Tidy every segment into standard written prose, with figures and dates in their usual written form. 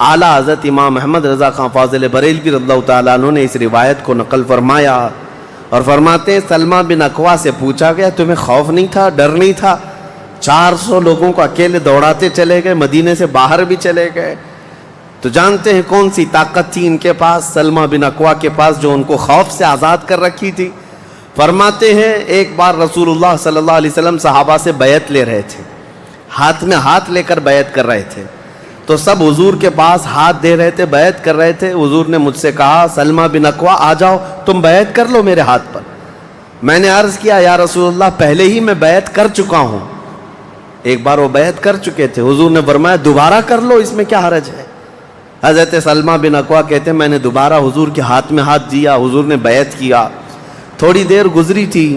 اعلیٰ حضرت امام احمد رضا خان فاضل بریلوی رضی اللہ تعالیٰ عنہ نے اس روایت کو نقل فرمایا اور فرماتے ہیں سلمہ بن اکوع سے پوچھا گیا تمہیں خوف نہیں تھا، ڈر نہیں تھا؟ 400 لوگوں کو اکیلے دوڑاتے چلے گئے، مدینے سے باہر بھی چلے گئے، تو جانتے ہیں کون سی طاقت تھی ان کے پاس، سلمہ بن اکوع کے پاس، جو ان کو خوف سے آزاد کر رکھی تھی۔ فرماتے ہیں ایک بار رسول اللہ صلی اللہ علیہ وسلم صحابہ سے بیعت لے رہے تھے، ہاتھ میں ہاتھ لے کر بیعت کر رہے تھے، تو سب حضور کے پاس ہاتھ دے رہے تھے، بیعت کر رہے تھے۔ حضور نے مجھ سے کہا سلمہ بن اکوع آ جاؤ، تم بیعت کر لو میرے ہاتھ پر۔ میں نے عرض کیا یا رسول اللہ پہلے ہی میں بیعت کر چکا ہوں۔ ایک بار وہ بیعت کر چکے تھے، حضور نے فرمایا دوبارہ کر لو، اس میں کیا حرج ہے؟ حضرت سلمہ بن اکوع کہتے ہیں میں نے دوبارہ حضور کے ہاتھ میں ہاتھ دیا، حضور نے بیعت کیا۔ تھوڑی دیر گزری تھی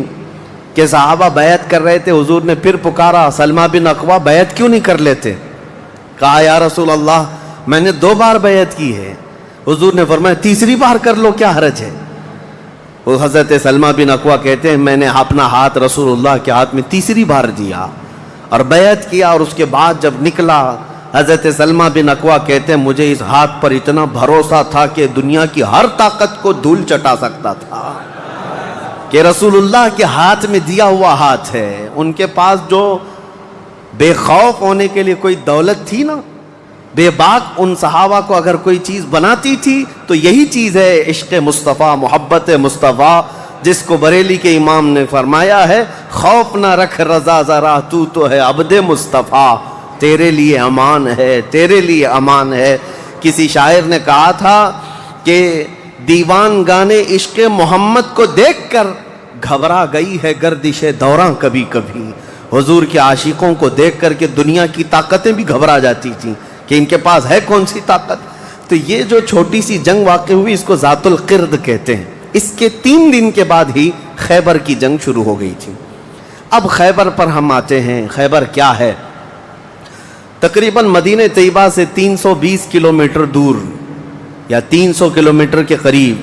کہ صحابہ بیعت کر رہے تھے، حضور نے پھر پکارا سلمہ بن اکوع بیعت کیوں نہیں کر لیتے؟ کہا یا رسول اللہ میں نے 2 بار بیعت کی ہے۔ حضور نے فرمایا تیسری بار کر لو، کیا حرج ہے؟ وہ حضرت سلمہ بن اکوع کہتے ہیں میں نے اپنا ہاتھ رسول اللہ کے ہاتھ میں تیسری بار دیا اور بیعت کیا، اور اس کے بعد جب نکلا حضرت سلمہ بن اکوع کہتے ہیں مجھے اس ہاتھ پر اتنا بھروسہ تھا کہ دنیا کی ہر طاقت کو دھول چٹا سکتا تھا، کہ رسول اللہ کے ہاتھ میں دیا ہوا ہاتھ ہے۔ ان کے پاس جو بے خوف ہونے کے لیے کوئی دولت تھی نا، بے باک ان صحابہ کو اگر کوئی چیز بناتی تھی تو یہی چیز ہے عشق مصطفیٰ، محبت مصطفیٰ، جس کو بریلی کے امام نے فرمایا ہے خوف نہ رکھ رضا ذرا تو ہے عبد مصطفیٰ، تیرے لیے امان ہے، تیرے لیے امان ہے۔ کسی شاعر نے کہا تھا کہ دیوان گانے عشق محمد کو دیکھ کر گھبرا گئی ہے گردش دوراں کبھی کبھی۔ حضور کے عاشقوں کو دیکھ کر کے دنیا کی طاقتیں بھی گھبرا جاتی تھیں کہ ان کے پاس ہے کون سی طاقت۔ تو یہ جو چھوٹی سی جنگ واقع ہوئی اس کو ذات القرد کہتے ہیں۔ اس کے 3 دن کے بعد ہی خیبر کی جنگ شروع ہو گئی تھی۔ اب خیبر پر ہم آتے ہیں۔ خیبر کیا ہے؟ تقریباً مدینہ طیبہ سے 320 کلومیٹر دور یا 300 کلومیٹر کے قریب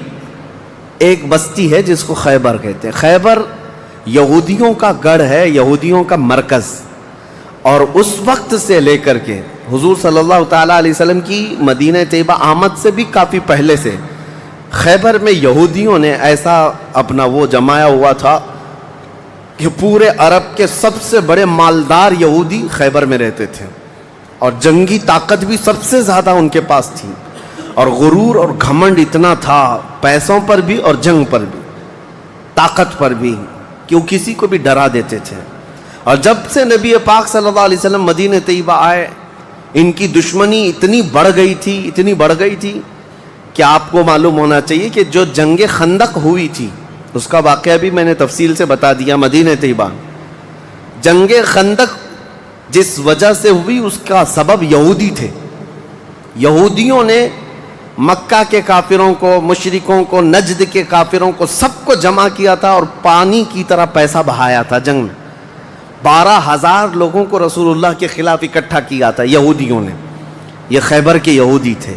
ایک بستی ہے جس کو خیبر کہتے ہیں۔ خیبر یہودیوں کا گڑھ ہے، یہودیوں کا مرکز، اور اس وقت سے لے کر کے حضور صلی اللہ تعالیٰ علیہ وسلم کی مدینہ طیبہ آمد سے بھی کافی پہلے سے خیبر میں یہودیوں نے ایسا اپنا وہ جمایا ہوا تھا کہ پورے عرب کے سب سے بڑے مالدار یہودی خیبر میں رہتے تھے، اور جنگی طاقت بھی سب سے زیادہ ان کے پاس تھی، اور غرور اور گھمنڈ اتنا تھا، پیسوں پر بھی اور جنگ پر بھی، طاقت پر بھی، کہ وہ کسی کو بھی ڈرا دیتے تھے۔ اور جب سے نبی پاک صلی اللہ علیہ وسلم مدینہ طیبہ آئے ان کی دشمنی اتنی بڑھ گئی تھی کہ آپ کو معلوم ہونا چاہیے کہ جو جنگ خندق ہوئی تھی اس کا واقعہ بھی میں نے تفصیل سے بتا دیا۔ مدینہ طیبہ جنگ خندق جس وجہ سے ہوئی اس کا سبب یہودی تھے۔ یہودیوں نے مکہ کے کافروں کو، مشرکوں کو، نجد کے کافروں کو سب کو جمع کیا تھا اور پانی کی طرح پیسہ بہایا تھا جنگ میں۔ 12,000 لوگوں کو رسول اللہ کے خلاف اکٹھا کیا تھا یہودیوں نے۔ یہ خیبر کے یہودی تھے،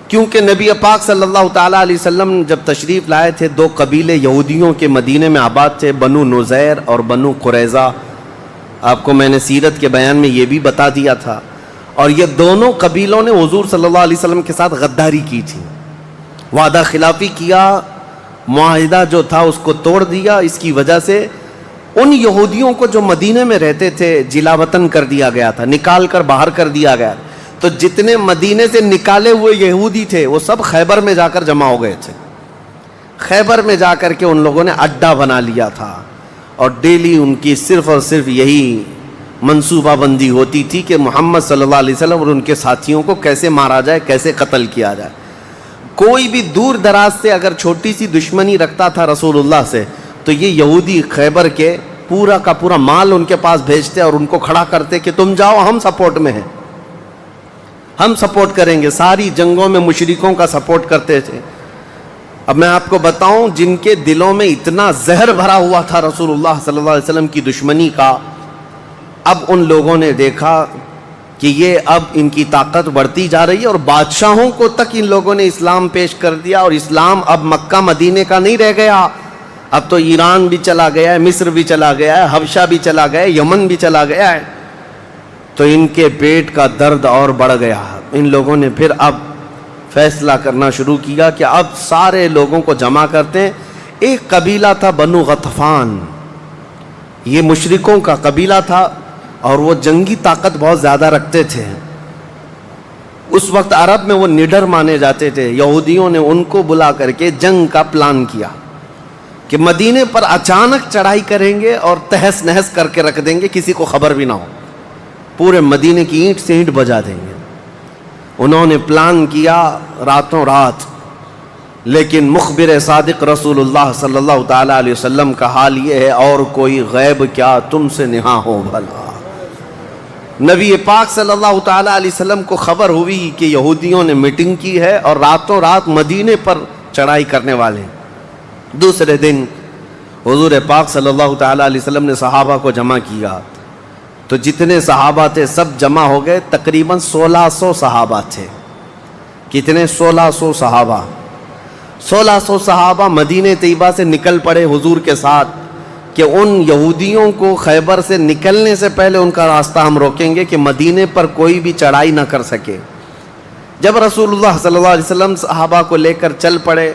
کیونکہ نبی پاک صلی اللہ تعالیٰ علیہ وسلم جب تشریف لائے تھے 2 قبیلے یہودیوں کے مدینے میں آباد تھے، بنو نذیر اور بنو قریظہ۔ آپ کو میں نے سیرت کے بیان میں یہ بھی بتا دیا تھا، اور یہ دونوں قبیلوں نے حضور صلی اللہ علیہ وسلم کے ساتھ غداری کی تھی، وعدہ خلافی کیا، معاہدہ جو تھا اس کو توڑ دیا۔ اس کی وجہ سے ان یہودیوں کو جو مدینے میں رہتے تھے جلا وطن کر دیا گیا تھا، نکال کر باہر کر دیا گیا۔ تو جتنے مدینے سے نکالے ہوئے یہودی تھے وہ سب خیبر میں جا کر جمع ہو گئے تھے۔ خیبر میں جا کر کے ان لوگوں نے اڈا بنا لیا تھا، اور ڈیلی ان کی صرف اور صرف یہی منصوبہ بندی ہوتی تھی کہ محمد صلی اللہ علیہ وسلم اور ان کے ساتھیوں کو کیسے مارا جائے، کیسے قتل کیا جائے۔ کوئی بھی دور دراز سے اگر چھوٹی سی دشمنی رکھتا تھا رسول اللہ سے تو یہ یہودی خیبر کے پورا کا پورا مال ان کے پاس بھیجتے اور ان کو کھڑا کرتے کہ تم جاؤ، ہم سپورٹ میں ہیں، ہم سپورٹ کریں گے۔ ساری جنگوں میں مشرکوں کا سپورٹ کرتے تھے۔ اب میں آپ کو بتاؤں جن کے دلوں میں اتنا زہر بھرا ہوا تھا رسول اللہ صلی اللہ علیہ وسلم کی دشمنی کا، اب ان لوگوں نے دیکھا کہ یہ اب ان کی طاقت بڑھتی جا رہی ہے، اور بادشاہوں کو تک ان لوگوں نے اسلام پیش کر دیا، اور اسلام اب مکہ مدینے کا نہیں رہ گیا، اب تو ایران بھی چلا گیا ہے، مصر بھی چلا گیا ہے، حبشہ بھی چلا گیا ہے، یمن بھی چلا گیا ہے۔ تو ان کے پیٹ کا درد اور بڑھ گیا، ان لوگوں نے پھر اب فیصلہ کرنا شروع کیا کہ اب سارے لوگوں کو جمع کرتے ہیں. ایک قبیلہ تھا بنو غطفان، یہ مشرکوں کا قبیلہ تھا اور وہ جنگی طاقت بہت زیادہ رکھتے تھے. اس وقت عرب میں وہ نڈر مانے جاتے تھے. یہودیوں نے ان کو بلا کر کے جنگ کا پلان کیا کہ مدینے پر اچانک چڑھائی کریں گے اور تہس نہس کر کے رکھ دیں گے، کسی کو خبر بھی نہ ہو، پورے مدینے کی اینٹ سے اینٹ بجا دیں گے. انہوں نے پلان کیا راتوں رات، لیکن مخبر صادق رسول اللہ صلی اللہ تعالیٰ علیہ وسلم کا حال یہ ہے، اور کوئی غیب کیا تم سے نہا ہو بھلا. نبی پاک صلی اللہ تعالیٰ علیہ وسلم کو خبر ہوئی کہ یہودیوں نے میٹنگ کی ہے اور راتوں رات مدینے پر چڑھائی کرنے والے. دوسرے دن حضور پاک صلی اللہ تعالیٰ علیہ وسلم نے صحابہ کو جمع کیا، تو جتنے صحابہ تھے سب جمع ہو گئے. تقریباً 1600 صحابہ تھے. کتنے؟ 1600 صحابہ. 1600 صحابہ مدینہ طیبہ سے نکل پڑے حضور کے ساتھ کہ ان یہودیوں کو خیبر سے نکلنے سے پہلے ان کا راستہ ہم روکیں گے کہ مدینے پر کوئی بھی چڑھائی نہ کر سکے. جب رسول اللہ صلی اللہ علیہ وسلم صحابہ کو لے کر چل پڑے،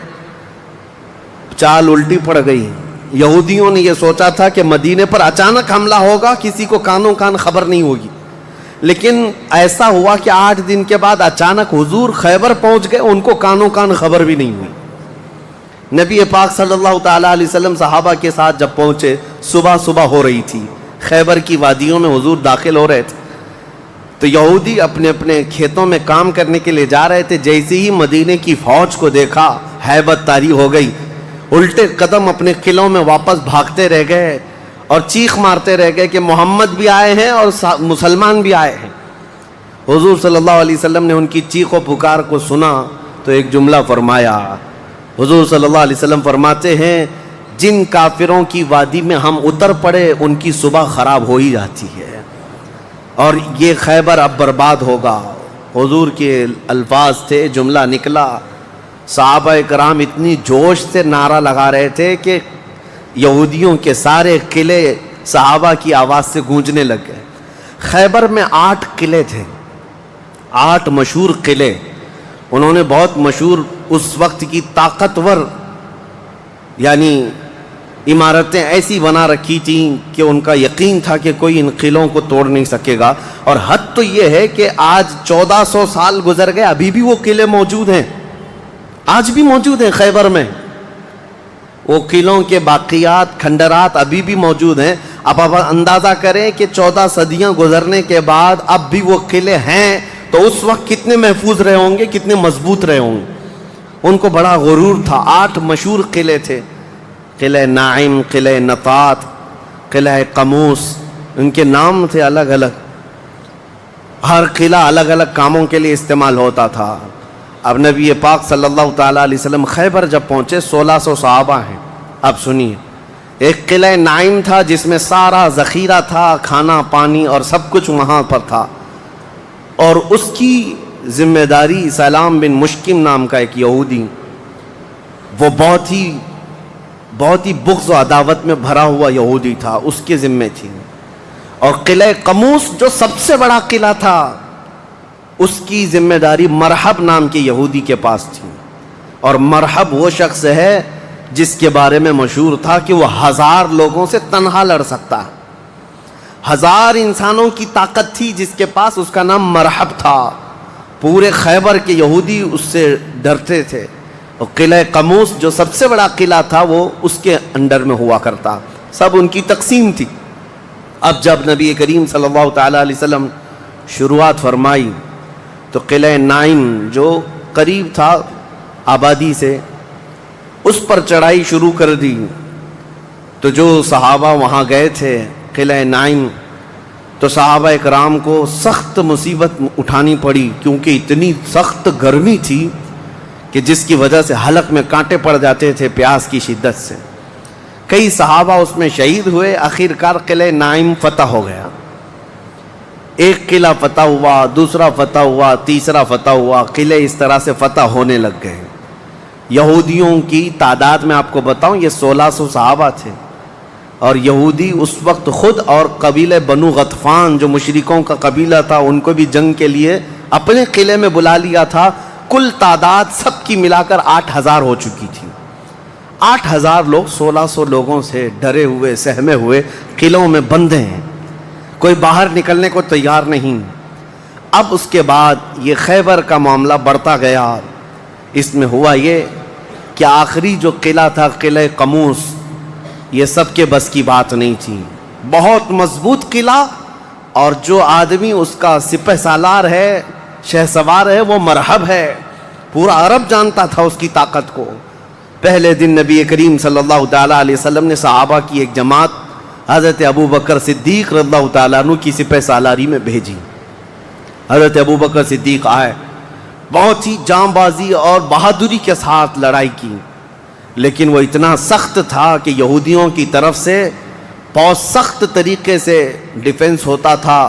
چال الٹی پڑ گئی. یہودیوں نے یہ سوچا تھا کہ مدینے پر اچانک حملہ ہوگا، کسی کو کانوں کان خبر نہیں ہوگی، لیکن ایسا ہوا کہ 8 دن کے بعد اچانک حضور خیبر پہنچ گئے، ان کو کانوں کان خبر بھی نہیں ہوئی. نبی پاک صلی اللہ تعالیٰ علیہ وسلم صحابہ کے ساتھ جب پہنچے، صبح ہو رہی تھی، خیبر کی وادیوں میں حضور داخل ہو رہے تھے. تو یہودی اپنے اپنے کھیتوں میں کام کرنے کے لیے جا رہے تھے. جیسے ہی مدینے کی فوج کو دیکھا، ہیبت طاری ہو گئی، الٹے قدم اپنے قلعوں میں واپس بھاگتے رہ گئے اور چیخ مارتے رہ گئے کہ محمد بھی آئے ہیں اور مسلمان بھی آئے ہیں. حضور صلی اللہ علیہ وسلم نے ان کی چیخ و پکار کو سنا تو ایک جملہ فرمایا. حضور صلی اللہ علیہ وسلم فرماتے ہیں، جن کافروں کی وادی میں ہم اتر پڑے ان کی صبح خراب ہو ہی جاتی ہے، اور یہ خیبر اب برباد ہوگا. حضور کے الفاظ تھے، جملہ نکلا. صحابہ کرام اتنی جوش سے نعرہ لگا رہے تھے کہ یہودیوں کے سارے قلعے صحابہ کی آواز سے گونجنے لگ گئے. خیبر میں 8 قلعے تھے، 8 مشہور قلعے. انہوں نے بہت مشہور اس وقت کی طاقتور یعنی عمارتیں ایسی بنا رکھی تھیں کہ ان کا یقین تھا کہ کوئی ان قلعوں کو توڑ نہیں سکے گا. اور حد تو یہ ہے کہ آج 1400 سال گزر گئے، ابھی بھی وہ قلعے موجود ہیں، آج بھی موجود ہیں خیبر میں. وہ قلعوں کے باقیات، کھنڈرات ابھی بھی موجود ہیں. اب آپ اندازہ کریں کہ 14 صدیاں گزرنے کے بعد اب بھی وہ قلعے ہیں تو اس وقت کتنے محفوظ رہے ہوں گے، کتنے مضبوط رہے ہوں گے. ان کو بڑا غرور تھا. 8 مشہور قلعے تھے، قلعہ ناعم، قلعہ نطات، قلعہ قموس. ان کے نام تھے الگ الگ، ہر قلعہ الگ الگ کاموں کے لیے استعمال ہوتا تھا. اب نبی پاک صلی اللہ تعالیٰ علیہ وسلم خیبر جب پہنچے، 1600 صحابہ ہیں. اب سنیے، ایک قلعہ ناعم تھا جس میں سارا ذخیرہ تھا، کھانا پانی اور سب کچھ وہاں پر تھا، اور اس کی ذمہ داری سلام بن مشکم نام کا ایک یہودی، وہ بہت ہی بغض و عداوت میں بھرا ہوا یہودی تھا، اس کے ذمہ تھی. اور قلعہ قموس جو سب سے بڑا قلعہ تھا، اس کی ذمہ داری مرحب نام کے یہودی کے پاس تھی. اور مرحب وہ شخص ہے جس کے بارے میں مشہور تھا کہ وہ 1000 لوگوں سے تنہا لڑ سکتا ہے. 1000 انسانوں کی طاقت تھی جس کے پاس، اس کا نام مرحب تھا. پورے خیبر کے یہودی اس سے ڈرتے تھے. اور قلعہ قموس جو سب سے بڑا قلعہ تھا وہ اس کے انڈر میں ہوا کرتا، سب ان کی تقسیم تھی. اب جب نبی کریم صلی اللہ تعالیٰ علیہ وسلم شروعات فرمائی تو قلعہ ناعم جو قریب تھا آبادی سے، اس پر چڑھائی شروع کر دی. تو جو صحابہ وہاں گئے تھے قلعہ ناعم، تو صحابہ اکرام کو سخت مصیبت اٹھانی پڑی، کیونکہ اتنی سخت گرمی تھی کہ جس کی وجہ سے حلق میں کانٹے پڑ جاتے تھے پیاس کی شدت سے. کئی صحابہ اس میں شہید ہوئے. آخرکار قلعہ ناعم فتح ہو گیا. ایک قلعہ فتح ہوا، دوسرا فتح ہوا، تیسرا فتح ہوا. قلعے اس طرح سے فتح ہونے لگ گئے. یہودیوں کی تعداد میں آپ کو بتاؤں، یہ 1600 صحابہ تھے، اور یہودی اس وقت خود اور قبیلہ بنو غطفان جو مشرکوں کا قبیلہ تھا ان کو بھی جنگ کے لیے اپنے قلعے میں بلا لیا تھا. کل تعداد سب کی ملا کر 8,000 ہو چکی تھی. 8,000 لوگ 1,600 لوگوں سے ڈرے ہوئے سہمے ہوئے قلعوں میں بندے ہیں, کوئی باہر نکلنے کو تیار نہیں. اب اس کے بعد یہ خیبر کا معاملہ بڑھتا گیا. اس میں ہوا یہ کہ آخری جو قلعہ تھا قلعہ قموس, یہ سب کے بس کی بات نہیں تھی. بہت مضبوط قلعہ, اور جو آدمی اس کا سپہ سالار ہے, شہ سوار ہے, وہ مرحب ہے. پورا عرب جانتا تھا اس کی طاقت کو. پہلے دن نبی کریم صلی اللہ تعالیٰ علیہ وسلم نے صحابہ کی ایک جماعت حضرت ابو بکر صدیق رضی اللہ تعالیٰ عنہ کی سپہ سالاری میں بھیجی. حضرت ابو بکر صدیق آئے, بہت ہی جاں بازی اور بہادری کے ساتھ لڑائی کی, لیکن وہ اتنا سخت تھا کہ یہودیوں کی طرف سے بہت سخت طریقے سے ڈیفنس ہوتا تھا.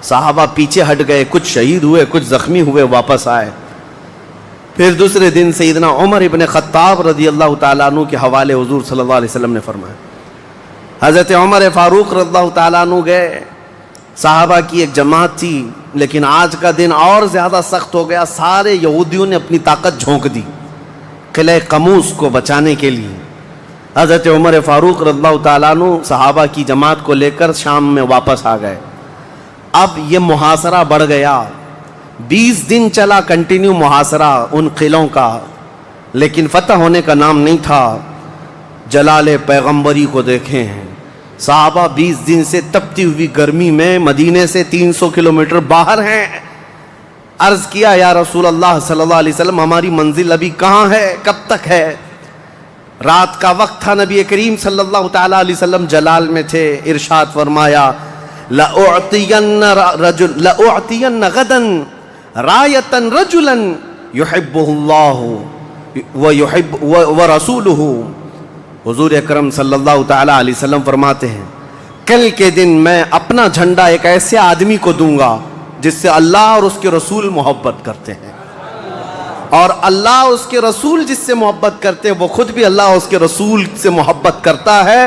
صحابہ پیچھے ہٹ گئے, کچھ شہید ہوئے, کچھ زخمی ہوئے, واپس آئے. پھر دوسرے دن سیدنا عمر ابن خطاب رضی اللہ تعالیٰ عنہ کے حوالے حضور صلی اللہ علیہ وسلم نے فرمایا. حضرت عمر فاروق رضی اللہ تعالیٰ عنہ گئے, صحابہ کی ایک جماعت تھی, لیکن آج کا دن اور زیادہ سخت ہو گیا. سارے یہودیوں نے اپنی طاقت جھونک دی قلعہ قموس کو بچانے کے لیے. حضرت عمر فاروق رضی اللہ تعالیٰ عنہ صحابہ کی جماعت کو لے کر شام میں واپس آ گئے. اب یہ محاصرہ بڑھ گیا, 20 دن چلا کنٹینیو محاصرہ ان قلعوں کا, لیکن فتح ہونے کا نام نہیں تھا. جلال پیغمبری کو دیکھیں ہیں, صحابہ 20 دن سے تپتی ہوئی گرمی میں مدینے سے 300 کلومیٹر باہر ہیں. عرض کیا یا رسول اللہ صلی اللہ علیہ وسلم, ہماری منزل ابھی کہاں ہے, کب تک ہے؟ رات کا وقت تھا, نبی کریم صلی اللہ تعالیٰ علیہ وسلم جلال میں تھے. ارشاد فرمایا لَأُعْطِيَنَّ غَدًا رَایَةً رَجُلًا يُحِبُّهُ اللَّهُ وَرَسُولُهُ. حضور اکرم صلی اللہ تعالیٰ علیہ وسلم فرماتے ہیں, کل کے دن میں اپنا جھنڈا ایک ایسے آدمی کو دوں گا جس سے اللہ اور اس کے رسول محبت کرتے ہیں, اور اللہ اس کے رسول جس سے محبت کرتے ہیں وہ خود بھی اللہ اور اس کے رسول سے محبت کرتا ہے.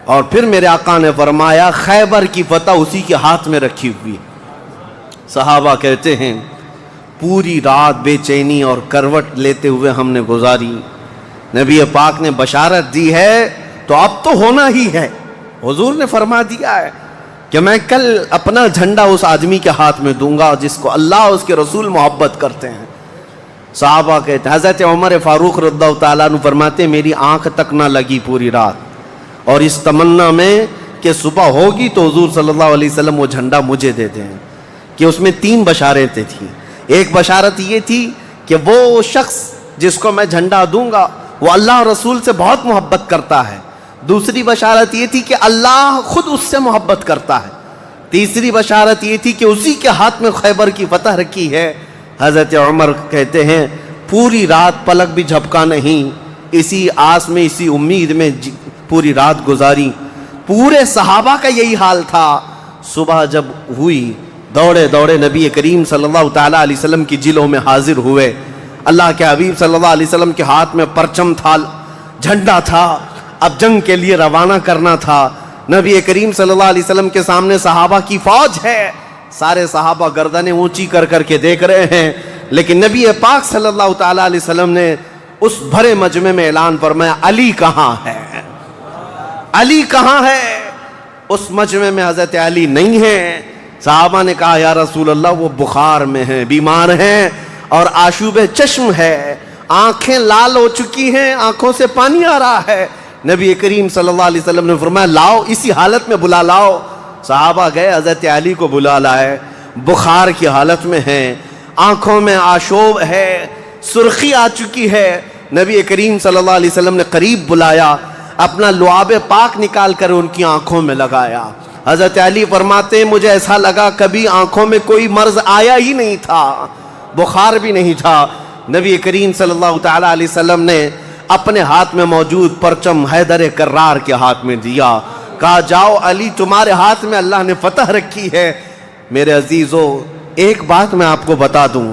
اور پھر میرے آقا نے فرمایا خیبر کی فتح اسی کے ہاتھ میں رکھی ہوئی. صحابہ کہتے ہیں پوری رات بے چینی اور کروٹ لیتے ہوئے ہم نے گزاری. نبی پاک نے بشارت دی ہے تو اب تو ہونا ہی ہے. حضور نے فرما دیا ہے کہ میں کل اپنا جھنڈا اس آدمی کے ہاتھ میں دوں گا جس کو اللہ اور اس کے رسول محبت کرتے ہیں. صحابہ کہتے ہیں, حضرت عمر فاروق رضی اللہ تعالیٰ عنہ فرماتے میری آنکھ تک نہ لگی پوری رات, اور اس تمنا میں کہ صبح ہوگی تو حضور صلی اللہ علیہ وسلم وہ جھنڈا مجھے دے دیں. کہ اس میں 3 بشارتیں تھیں. ایک بشارت یہ تھی کہ وہ شخص جس کو میں جھنڈا دوں گا وہ اللہ اور رسول سے بہت محبت کرتا ہے. دوسری بشارت یہ تھی کہ اللہ خود اس سے محبت کرتا ہے. تیسری بشارت یہ تھی کہ اسی کے ہاتھ میں خیبر کی فتح رکھی ہے. حضرت عمر کہتے ہیں پوری رات پلک بھی جھپکا نہیں, اسی آس میں اسی امید میں پوری رات گزاری. پورے صحابہ کا یہی حال تھا. صبح جب ہوئی دوڑے دوڑے نبی کریم صلی اللہ تعالیٰ علیہ وسلم کی جلوں میں حاضر ہوئے. اللہ کے حبیب صلی اللہ علیہ وسلم کے ہاتھ میں پرچم تھا, جھنڈا تھا, اب جنگ کے لیے روانہ کرنا تھا. نبی کریم صلی اللہ علیہ وسلم کے سامنے صحابہ کی فوج ہے. سارے صحابہ گردنیں اونچی کر کر کے دیکھ رہے ہیں, لیکن نبی پاک صلی اللہ تعالیٰ علیہ وسلم نے اس بھرے مجمع میں اعلان فرمایا علی کہاں ہے, علی کہاں ہے. اس مجمع میں حضرت علی نہیں ہیں. صحابہ نے کہا یا رسول اللہ وہ بخار میں ہیں, بیمار ہیں اور آشوب چشم ہے, آنکھیں لال ہو چکی ہیں, آنکھوں سے پانی آ رہا ہے. نبی کریم صلی اللہ علیہ وسلم نے فرمایا لاؤ, اسی حالت میں بلا لاؤ. صحابہ گئے, حضرت علی کو بلا لائے. بخار کی حالت میں ہیں, آنکھوں میں آشوب ہے, سرخی آ چکی ہے. نبی کریم صلی اللہ علیہ وسلم نے قریب بلایا, اپنا لعاب پاک نکال کر ان کی آنکھوں میں لگایا. حضرت علی فرماتے ہیں مجھے ایسا لگا کبھی آنکھوں میں کوئی مرض آیا ہی نہیں تھا, بخار بھی نہیں تھا. نبی کریم صلی اللہ تعالیٰ علیہ وسلم نے اپنے ہاتھ میں موجود پرچم حیدر کرار کے ہاتھ میں دیا, کہا جاؤ علی تمہارے ہاتھ میں اللہ نے فتح رکھی ہے. میرے عزیزو ایک بات میں آپ کو بتا دوں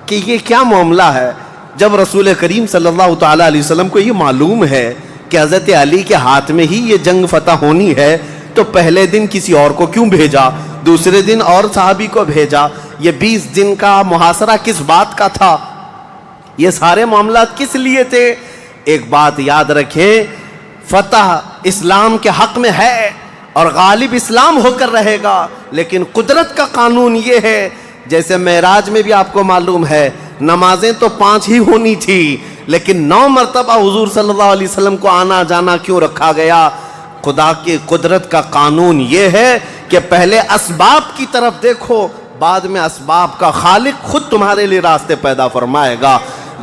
کہ یہ کیا معاملہ ہے. جب رسول کریم صلی اللہ تعالیٰ علیہ وسلم کو یہ معلوم ہے کہ حضرت علی کے ہاتھ میں ہی یہ جنگ فتح ہونی ہے تو پہلے دن کسی اور کو کیوں بھیجا؟ دوسرے دن اور صحابی کو بھیجا. یہ 20 دن کا محاصرہ کس بات کا تھا؟ یہ سارے معاملات کس لیے تھے؟ ایک بات یاد رکھیں، فتح اسلام کے حق میں ہے اور غالب اسلام ہو کر رہے گا، لیکن قدرت کا قانون یہ ہے، جیسے معراج میں بھی آپ کو معلوم ہے نمازیں تو 5 ہی ہونی تھی، لیکن 9 مرتبہ حضور صلی اللہ علیہ وسلم کو آنا جانا کیوں رکھا گیا؟ خدا کی قدرت کا قانون یہ ہے کہ پہلے اسباب کی طرف دیکھو، بعد میں اسباب کا خالق خود تمہارے لیے راستے پیدا فرمائے گا.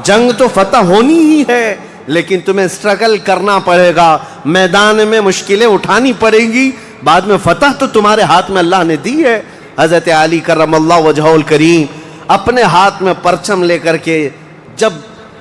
جنگ تو فتح ہونی ہی ہے، لیکن تمہیں اسٹرگل کرنا پڑے گا، میدان میں مشکلیں اٹھانی پڑیں گی، بعد میں فتح تو تمہارے ہاتھ میں اللہ نے دی ہے. حضرت علی کرم اللہ وجہہ الکریم اپنے ہاتھ میں پرچم لے کر کے جب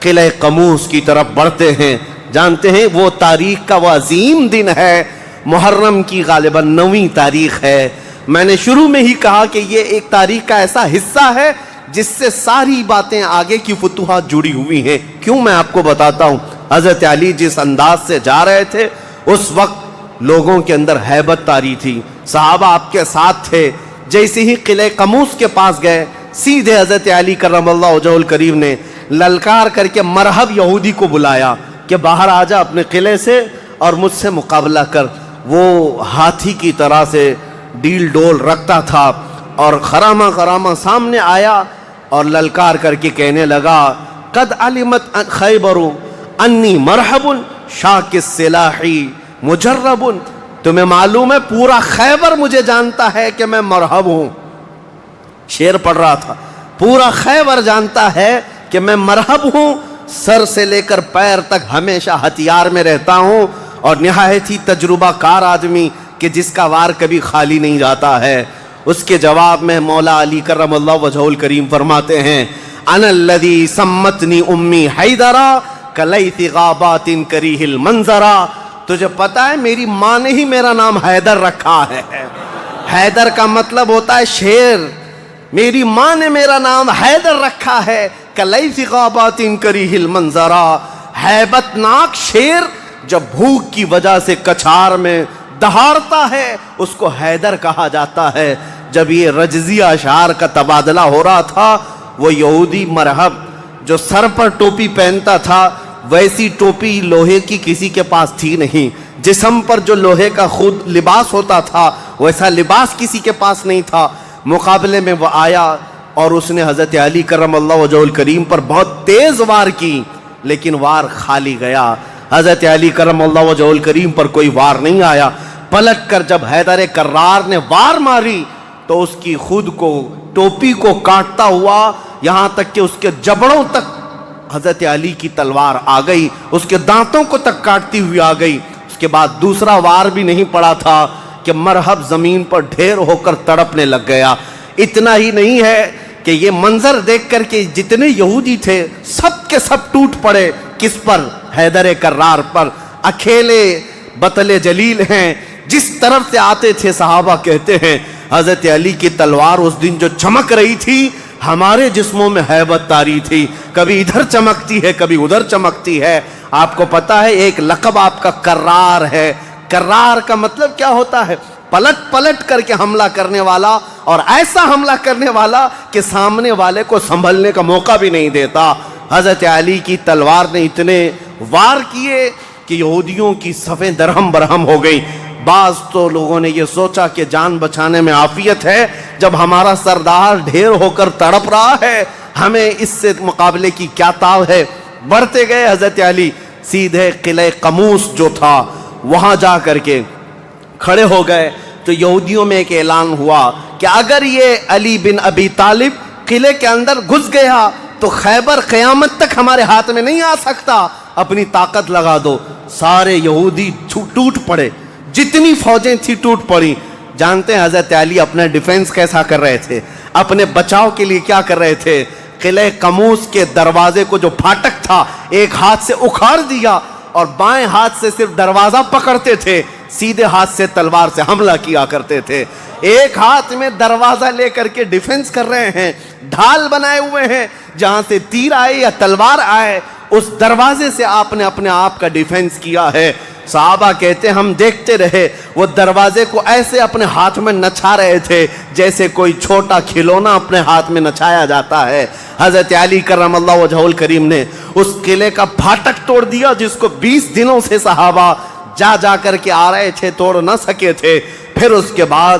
قلعہ قموس کی طرف بڑھتے ہیں، جانتے ہیں وہ تاریخ کا وہ عظیم دن ہے، محرم کی غالباً 9ویں تاریخ ہے. میں نے شروع میں ہی کہا کہ یہ ایک تاریخ کا ایسا حصہ ہے جس سے ساری باتیں آگے کی فتوحات جڑی ہوئی ہیں. کیوں؟ میں آپ کو بتاتا ہوں. حضرت علی جس انداز سے جا رہے تھے اس وقت لوگوں کے اندر ہیبت طاری تھی، صحابہ آپ کے ساتھ تھے. جیسے ہی قلعہ قموس کے پاس گئے، سیدھے حضرت علی کرم اللہ وجہہ الکریم نے للکار کر کے مرحب یہودی کو بلایا کہ باہر آ جا اپنے قلعے سے اور مجھ سے مقابلہ کر. وہ ہاتھی کی طرح سے ڈیل ڈول رکھتا تھا اور خرامہ سامنے آیا اور للکار کر کے کہنے لگا، قد علمت خیبر انی مرحب شاک السلاح مجرب. تمہیں معلوم ہے پورا خیبر مجھے جانتا ہے کہ میں مرحب ہوں. شعر پڑھ رہا تھا، پورا خیبر جانتا ہے کہ میں مرحب ہوں، سر سے لے کر پیر تک ہمیشہ ہتھیار میں رہتا ہوں، اور نہایت ہی تجربہ کار آدمی کہ جس کا وار کبھی خالی نہیں جاتا ہے. اس کے جواب میں مولا علی کرم اللہ وجہہ الکریم فرماتے ہیں، انا الذی سمتنی امی حیدرا کلیث غابات کریہ المنظرا. تجھے پتا ہے میری ماں نے ہی میرا نام حیدر رکھا ہے. حیدر کا مطلب ہوتا ہے شیر. میری ماں نے میرا نام حیدر رکھا ہے، کلیث غابات کریہ المنظرا، ہیبت ناک شیر جب بھوک کی وجہ سے کچھار میں دہاڑتا ہے اس کو حیدر کہا جاتا ہے. جب یہ رجزی اشعار کا تبادلہ ہو رہا تھا، وہ یہودی مرحب جو سر پر ٹوپی پہنتا تھا، ویسی ٹوپی لوہے کی کسی کے پاس تھی نہیں. جسم پر جو لوہے کا خود لباس ہوتا تھا ویسا لباس کسی کے پاس نہیں تھا. مقابلے میں وہ آیا اور اس نے حضرت علی کرم اللہ وجہہ الکریم پر بہت تیز وار کی، لیکن وار خالی گیا. حضرت علی کرم اللہ وجہہ الکریم پر کوئی وار نہیں آیا. پلٹ کر جب حیدر کرار نے وار ماری تو اس کی خود کو ٹوپی کو کاٹتا ہوا یہاں تک کہ اس کے جبڑوں تک حضرت علی کی تلوار آ گئی، اس کے دانتوں کو تک کاٹتی ہوئی آ گئی. اس کے بعد دوسرا وار بھی نہیں پڑا تھا کہ مرحب زمین پر ڈھیر ہو کر تڑپنے لگ گیا. اتنا ہی نہیں ہے کہ یہ منظر دیکھ کر کے جتنے یہودی تھے سب کے سب ٹوٹ پڑے. کس پر؟ حیدر کرار پر. اکیلے بطل جلیل ہیں، جس طرف سے آتے تھے صحابہ کہتے ہیں حضرت علی کی تلوار اس دن جو چمک رہی تھی ہمارے جسموں میں ہیبت طاری تھی، کبھی ادھر چمکتی ہے کبھی ادھر چمکتی ہے. آپ کو پتا ہے ایک لقب آپ کا کرار ہے. کرار کا مطلب کیا ہوتا ہے؟ پلٹ کر کے حملہ کرنے والا، اور ایسا حملہ کرنے والا کہ سامنے والے کو سنبھلنے کا موقع بھی نہیں دیتا. حضرت علی کی تلوار نے اتنے وار کیے کہ یہودیوں کی صفیں درہم برہم ہو گئی. بعض تو لوگوں نے یہ سوچا کہ جان بچانے میں عافیت ہے، جب ہمارا سردار ڈھیر ہو کر تڑپ رہا ہے ہمیں اس سے مقابلے کی کیا تاو ہے. بڑھتے گئے حضرت علی سیدھے قلعہ قموس جو تھا وہاں جا کر کے کھڑے ہو گئے. تو یہودیوں میں ایک اعلان ہوا کہ اگر یہ علی بن ابی طالب قلعے کے اندر گھس گیا تو خیبر قیامت تک ہمارے ہاتھ میں نہیں آ سکتا، اپنی طاقت لگا دو. سارے یہودی ٹوٹ پڑے، جتنی فوجیں تھی ٹوٹ پڑی. جانتے ہیں حضرت علی اپنا ڈیفنس کیسا کر رہے تھے، اپنے بچاؤ کے لیے کیا کر رہے تھے؟ قلعہ قموس کے دروازے کو جو پھاٹک تھا ایک ہاتھ سے اکھاڑ دیا اور بائیں ہاتھ سے صرف دروازہ پکڑتے تھے، سیدھے ہاتھ سے تلوار سے حملہ کیا کرتے تھے. ایک ہاتھ میں دروازہ لے کر کے ڈیفنس کر رہے ہیں، ڈھال بنائے ہوئے ہیں، جہاں سے تیر آئے یا تلوار آئے اس دروازے سے آپ نے اپنے آپ کا ڈیفنس کیا ہے. صحابہ کہتے ہیں ہم دیکھتے رہے وہ دروازے کو ایسے اپنے ہاتھ میں نچا رہے تھے جیسے کوئی چھوٹا کھلونا اپنے ہاتھ میں نچایا جاتا ہے۔ حضرت علی کرم اللہ وجہہ الکریم نے اس قلعے کا پھاٹک توڑ دیا جس کو 20 دنوں سے صحابہ جا کر کے آ رہے تھے، توڑ نہ سکے تھے۔ پھر اس کے بعد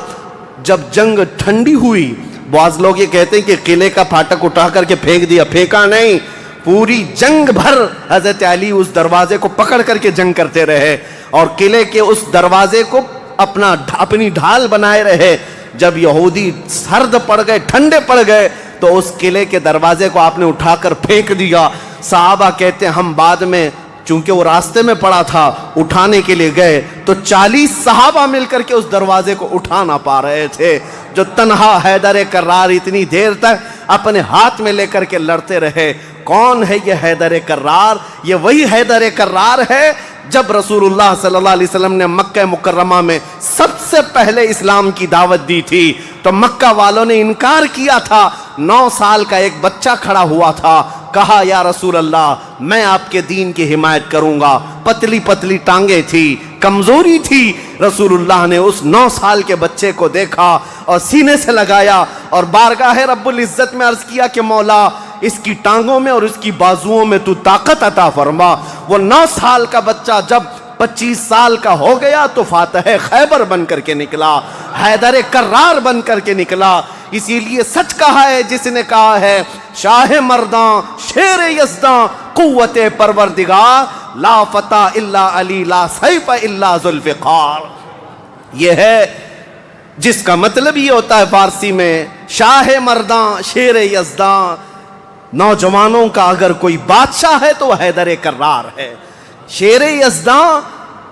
جب جنگ ٹھنڈی ہوئی، بعض لوگ یہ کہتے ہیں کہ قلعے کا پھاٹک اٹھا کر کے پھینک دیا، پھینکا نہیں، پوری جنگ بھر حضرت علی اس دروازے کو پکڑ کر کے جنگ کرتے رہے اور قلعے کے اس دروازے کو اپنی ڈھال بنائے رہے۔ جب یہودی سرد پڑ گئے، ٹھنڈے پڑ گئے، تو اس قلعے کے دروازے کو آپ نے اٹھا کر پھینک دیا۔ صحابہ کہتے ہیں ہم بعد میں، چونکہ وہ راستے میں پڑا تھا، اٹھانے کے لیے گئے تو 40 صحابہ مل کر کے اس دروازے کو اٹھا نہ پا رہے تھے۔ جو تنہا حیدر کرار اتنی دیر تک اپنے ہاتھ میں لے کر کے لڑتے رہے۔ کون ہے یہ حیدر کرار؟ یہ وہی حیدر کرار ہے جب رسول اللہ صلی اللہ علیہ وسلم نے مکہ مکرمہ میں سب سے پہلے اسلام کی دعوت دی تھی تو مکہ والوں نے انکار کیا تھا۔ 9 سال کا ایک بچہ کھڑا ہوا تھا، کہا یا رسول اللہ میں آپ کے دین کی حمایت کروں گا۔ پتلی پتلی ٹانگیں تھی، کمزوری تھی۔ رسول اللہ نے اس 9 سال کے بچے کو دیکھا اور سینے سے لگایا اور بارگاہ رب العزت میں عرض کیا کہ مولا اس کی ٹانگوں میں اور اس کی بازوؤں میں تو طاقت عطا فرما۔ وہ 9 سال کا بچہ جب 25 سال کا ہو گیا تو فاتح خیبر بن کر کے نکلا، حیدر کرار بن کر کے نکلا۔ اسی لیے سچ کہا ہے جس نے کہا ہے شاہ مرداں شیر یزداں قوت پروردگار، لا فتح الا علی لا سیف الا ذوالفقار۔ یہ ہے جس کا مطلب یہ ہوتا ہے فارسی میں شاہ مرداں شیر یزداں، نوجوانوں کا اگر کوئی بادشاہ ہے تو وہ حیدر کرار ہے۔ شیر یزداں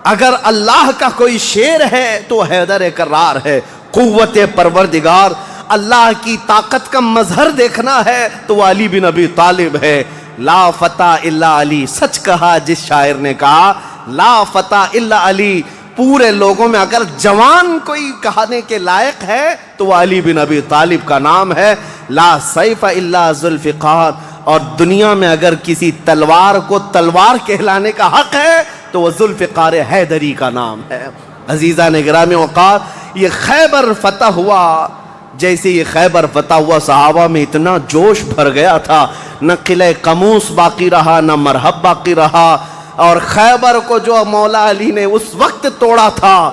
اگر اللہ کا کوئی شیر ہے تو حیدر کرار ہے۔ قوت پروردگار، اللہ کی طاقت کا مظہر دیکھنا ہے تو وہ علی بن ابی طالب ہے۔ لا فتح الا علی، سچ کہا جس شاعر نے کہا لا فتح الا علی۔ پورے لوگوں میں اگر جوان کوئی کہانے کے لائق ہے تو وہ علی بن ابی طالب کا نام ہے۔ لا سیف الا ذوالفقار، اور دنیا میں اگر کسی تلوار کو تلوار کہلانے کا حق ہے تو وہ ذوالفقار حیدری کا نام ہے۔ عزیزان گرامی وقار، یہ خیبر فتح ہوا، جیسے یہ خیبر فتح ہوا صحابہ میں اتنا جوش بھر گیا تھا، نہ قلعہ قموس باقی رہا نہ مرحب باقی رہا۔ اور خیبر کو جو مولا علی نے اس وقت توڑا تھا،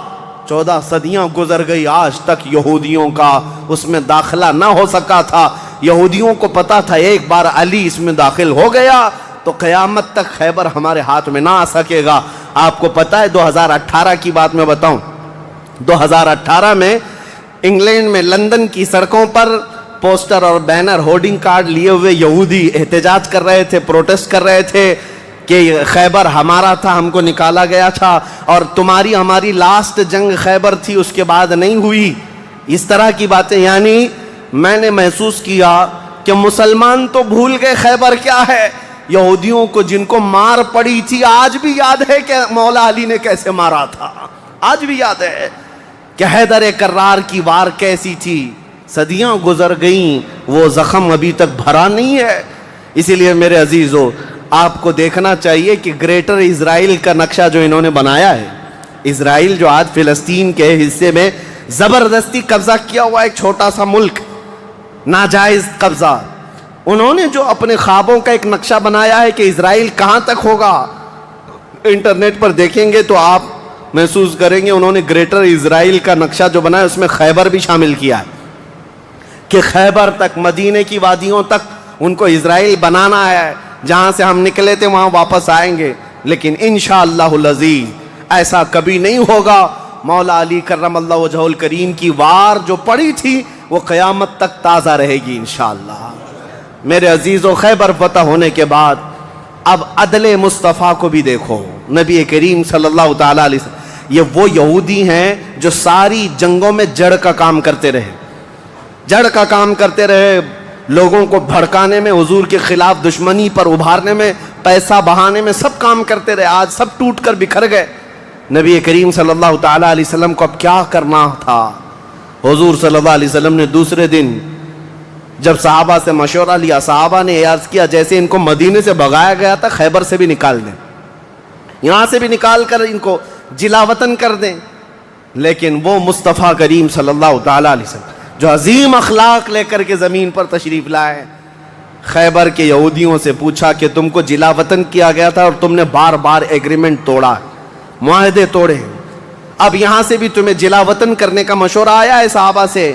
14 صدیاں گزر گئی، آج تک یہودیوں کا اس میں داخلہ نہ ہو سکا تھا۔ یہودیوں کو پتا تھا ایک بار علی اس میں داخل ہو گیا تو قیامت تک خیبر ہمارے ہاتھ میں نہ آ سکے گا۔ آپ کو پتا ہے 2018 کی بات میں بتاؤں، 2018 میں انگلینڈ میں لندن کی سڑکوں پر پوسٹر اور بینر ہورڈنگ کارڈ لیے ہوئے یہودی احتجاج کر رہے تھے، پروٹیسٹ کر رہے تھے کہ خیبر ہمارا تھا، ہم کو نکالا گیا تھا اور تمہاری ہماری لاسٹ جنگ خیبر تھی، اس کے بعد نہیں ہوئی۔ اس طرح کی باتیں، یعنی میں نے محسوس کیا کہ مسلمان تو بھول گئے خیبر کیا ہے۔ یہودیوں کو جن کو مار پڑی تھی آج بھی یاد ہے کہ مولا علی نے کیسے مارا تھا، آج بھی یاد ہے کہ حیدر کرار کی وار کیسی تھی۔ صدیاں گزر گئیں، وہ زخم ابھی تک بھرا نہیں ہے۔ اسی لیے میرے عزیزو، آپ کو دیکھنا چاہیے کہ گریٹر اسرائیل کا نقشہ جو انہوں نے بنایا ہے، اسرائیل جو آج فلسطین کے حصے میں زبردستی قبضہ کیا ہوا ایک چھوٹا سا ملک، ناجائز قبضہ، انہوں نے جو اپنے خوابوں کا ایک نقشہ بنایا ہے کہ اسرائیل کہاں تک ہوگا، انٹرنیٹ پر دیکھیں گے تو آپ محسوس کریں گے انہوں نے گریٹر اسرائیل کا نقشہ جو بنایا اس میں خیبر بھی شامل کیا ہے کہ خیبر تک، مدینے کی وادیوں تک ان کو اسرائیل بنانا ہے۔ جہاں سے ہم نکلے تھے وہاں واپس آئیں گے، لیکن انشاءاللہ العزیز ایسا کبھی نہیں ہوگا۔ مولا علی کرم اللہ وجہہ الکریم کی وار جو پڑی تھی وہ قیامت تک تازہ رہے گی انشاءاللہ۔ میرے عزیزو، خیبر فتح ہونے کے بعد اب عدل مصطفیٰ کو بھی دیکھو۔ نبی کریم صلی اللہ تعالیٰ علیہ وسلم، یہ وہ یہودی ہیں جو ساری جنگوں میں جڑ کا کام کرتے رہے، جڑ کا کام کرتے رہے، لوگوں کو بھڑکانے میں، حضور کے خلاف دشمنی پر ابھارنے میں، پیسہ بہانے میں، سب کام کرتے رہے۔ آج سب ٹوٹ کر بکھر گئے۔ نبی کریم صلی اللہ تعالیٰ علیہ وسلم کو اب کیا کرنا تھا؟ حضور صلی اللہ علیہ وسلم نے دوسرے دن جب صحابہ سے مشورہ لیا، صحابہ نے عرض کیا جیسے ان کو مدینے سے بھگایا گیا تھا خیبر سے بھی نکال دیں، یہاں سے بھی نکال کر ان کو جلا وطن کر دیں. لیکن وہ مصطفیٰ کریم صلی اللہ تعالیٰ علیہ وسلم جو عظیم اخلاق لے کر کے زمین پر تشریف لائے، خیبر کے یہودیوں سے پوچھا کہ تم کو جلا وطن کیا گیا تھا اور تم نے بار بار ایگریمنٹ توڑا، معاہدے توڑے، اب یہاں سے بھی تمہیں جلا وطن کرنے کا مشورہ آیا ہے صحابہ سے.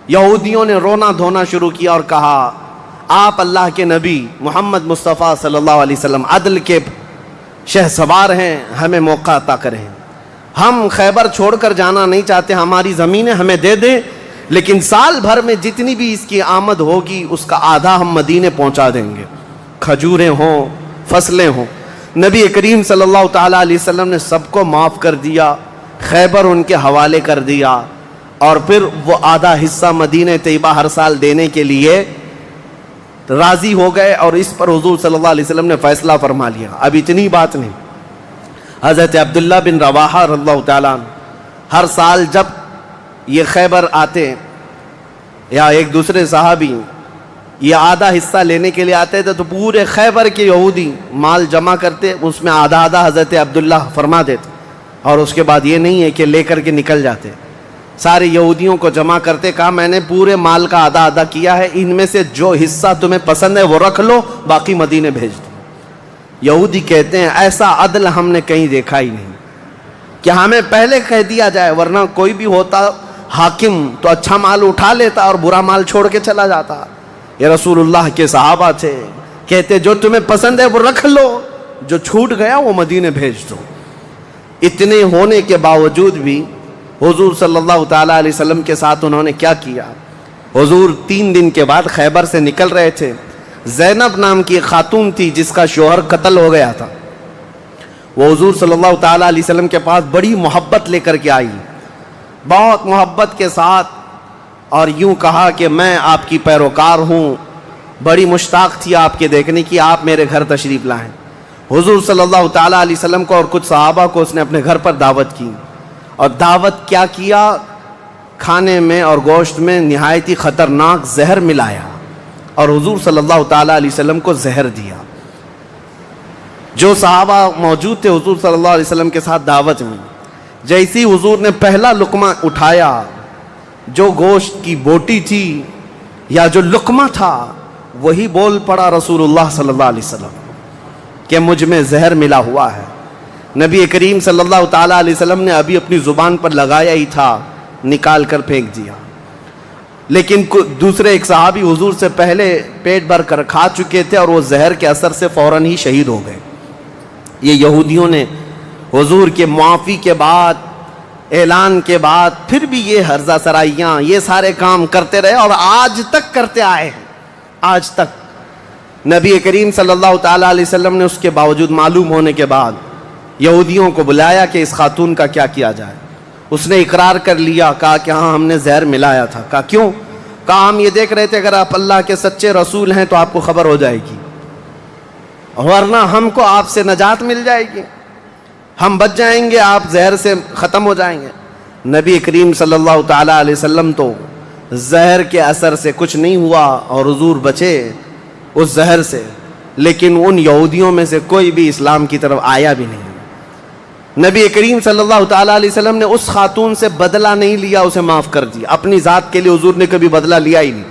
یہودیوں نے رونا دھونا شروع کیا اور کہا آپ اللہ کے نبی محمد مصطفیٰ صلی اللہ علیہ وسلم عدل کے شہسوار ہیں، ہمیں موقع عطا کریں. ہم خیبر چھوڑ کر جانا نہیں چاہتے، ہماری زمینیں ہمیں دے دیں، لیکن سال بھر میں جتنی بھی اس کی آمد ہوگی اس کا آدھا ہم مدینے پہنچا دیں گے، کھجوریں ہوں، فصلیں ہوں. نبی کریم صلی اللہ تعالیٰ علیہ وسلم نے سب کو معاف کر دیا، خیبر ان کے حوالے کر دیا، اور پھر وہ آدھا حصہ مدینہ طیبہ ہر سال دینے کے لیے راضی ہو گئے، اور اس پر حضور صلی اللہ علیہ وسلم نے فیصلہ فرما لیا. اب اتنی بات نہیں، حضرت عبداللہ بن رواحہ رضی اللہ تعالیٰ عنہ ہر سال جب یہ خیبر آتے یا ایک دوسرے صحابی یہ آدھا حصہ لینے کے لیے آتے تھے تو پورے خیبر کے یہودی مال جمع کرتے، اس میں آدھا آدھا حضرت عبداللہ فرما دیتے، اور اس کے بعد یہ نہیں ہے کہ لے کر کے نکل جاتے، سارے یہودیوں کو جمع کرتے، کہا میں نے پورے مال کا آدھا آدھا کیا ہے، ان میں سے جو حصہ تمہیں پسند ہے وہ رکھ لو، باقی مدینے بھیج دو. یہودی کہتے ہیں ایسا عدل ہم نے کہیں دیکھا ہی نہیں کہ ہمیں پہلے کہہ دیا جائے، ورنہ کوئی بھی ہوتا حاکم تو اچھا مال اٹھا لیتا اور برا مال چھوڑ کے چلا جاتا. یہ رسول اللہ کے صحابہ تھے، کہتے جو تمہیں پسند ہے وہ رکھ لو، جو چھوٹ گیا وہ مدینے بھیج دو. اتنے ہونے کے باوجود بھی حضور صلی اللہ تعالیٰ علیہ وسلم کے ساتھ انہوں نے کیا کیا. حضور 3 دن کے بعد خیبر سے نکل رہے تھے، زینب نام کی ایک خاتون تھی جس کا شوہر قتل ہو گیا تھا، وہ حضور صلی اللہ تعالیٰ علیہ وسلم کے پاس بڑی محبت لے کر کے آئی، بہت محبت کے ساتھ، اور یوں کہا کہ میں آپ کی پیروکار ہوں، بڑی مشتاق تھی آپ کے دیکھنے کی، آپ میرے گھر تشریف لائیں. حضور صلی اللہ تعالیٰ علیہ وسلم کو اور کچھ صحابہ کو اس نے اپنے گھر پر دعوت کی، اور دعوت کیا کیا، کھانے میں اور گوشت میں نہایت ہی خطرناک زہر ملایا اور حضور صلی اللہ تعالیٰ علیہ وسلم کو زہر دیا. جو صحابہ موجود تھے حضور صلی اللہ علیہ وسلم کے ساتھ دعوت میں، جیسی حضور نے پہلا لقمہ اٹھایا، جو گوشت کی بوٹی تھی یا جو لقمہ تھا وہی بول پڑا رسول اللہ صلی اللہ علیہ وسلم کہ مجھ میں زہر ملا ہوا ہے. نبی کریم صلی اللہ تعالیٰ علیہ وسلم نے ابھی اپنی زبان پر لگایا ہی تھا، نکال کر پھینک دیا. لیکن دوسرے ایک صحابی حضور سے پہلے پیٹ بھر کر کھا چکے تھے اور وہ زہر کے اثر سے فوراً ہی شہید ہو گئے. یہ یہودیوں نے حضور کے معافی کے بعد، اعلان کے بعد پھر بھی یہ ہرزہ سرائیاں، یہ سارے کام کرتے رہے اور آج تک کرتے آئے ہیں. آج تک نبی کریم صلی اللہ تعالیٰ علیہ وسلم نے اس کے باوجود معلوم ہونے کے بعد یہودیوں کو بلایا کہ اس خاتون کا کیا کیا جائے. اس نے اقرار کر لیا، کہا کہ ہاں ہم نے زہر ملایا تھا. کہا کیوں؟ کہا ہم یہ دیکھ رہے تھے اگر آپ اللہ کے سچے رسول ہیں تو آپ کو خبر ہو جائے گی، ورنہ ہم کو آپ سے نجات مل جائے گی، ہم بچ جائیں گے، آپ زہر سے ختم ہو جائیں گے. نبی کریم صلی اللہ تعالیٰ علیہ وسلم تو زہر کے اثر سے کچھ نہیں ہوا اور حضور بچے اس زہر سے، لیکن ان یہودیوں میں سے کوئی بھی اسلام کی طرف آیا بھی نہیں. نبی کریم صلی اللہ تعالیٰ علیہ وسلم نے اس خاتون سے بدلہ نہیں لیا، اسے معاف کر دیا. اپنی ذات کے لیے حضور نے کبھی بدلہ لیا ہی نہیں.